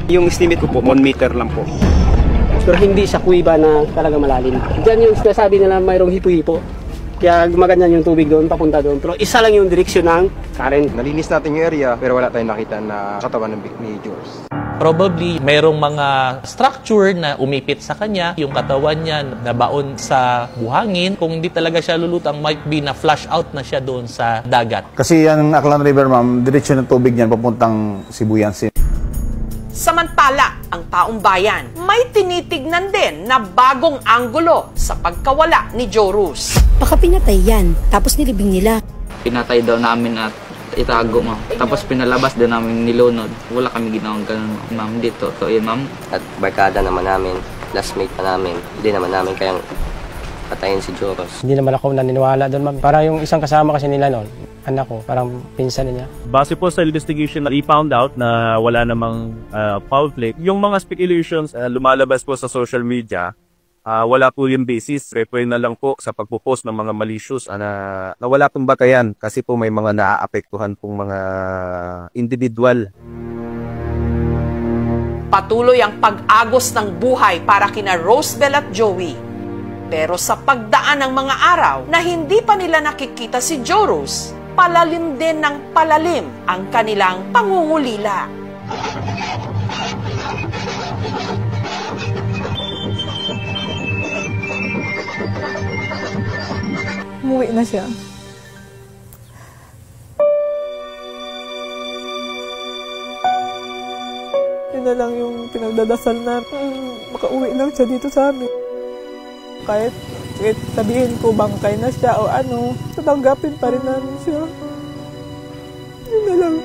Yung estimate ko po, 1 meter lang po. Pero hindi sa kuiba na talaga malalim. Diyan yung sinasabi nila mayroong hipo-hipo. Kaya gumaganyan yung tubig doon, papunta doon. Pero isa lang yung direksyon ng current. Nalinis natin yung area, pero wala tayong nakita na katawan ng ni George. Probably, mayroong mga structure na umipit sa kanya, yung katawan niya nabaon sa buhangin. Kung hindi talaga siya lulutang, might be na flush out na siya doon sa dagat. Kasi yan, Aklan River, ma'am, diretsyo ng tubig niyan papuntang Sibuyan. Samantala, ang taong bayan may tinitignan din na bagong anggulo sa pagkawala ni Jorus. Baka pinatay yan, tapos nilibing nila. Pinatay daw namin at itago, ma'am. Tapos pinalabas din namin nilunod. Wala kami ginawang ganun, ma'am. Dito, so yun, ma'am. At barkada naman namin, classmate pa namin. Hindi naman namin kayang patayin si Joros. Hindi naman ako naniniwala doon, ma'am. Para yung isang kasama kasi nila noon, anak ko, parang pinsan niya. Base po sa investigation, i-found out na wala namang foul play. Yung mga speculations lumalabas po sa social media, wala po yung basis. Pwede na lang po sa pagpo-post ng mga malicious na wala pong batayan kasi po may mga naaapektuhan pong mga individual. Patuloy ang pag-agos ng buhay para kina Rosebel at Joey. Pero sa pagdaan ng mga araw na hindi pa nila nakikita si Jorus, palalim din ng palalim ang kanilang pangungulila. Umuwi na siya. Yun na lang yung pinagdadasal natin. Makauwi lang siya dito sa amin. Kahit sabihin ko bangkay na siya o ano, tatanggapin pa rin namin siya. Yun na lang.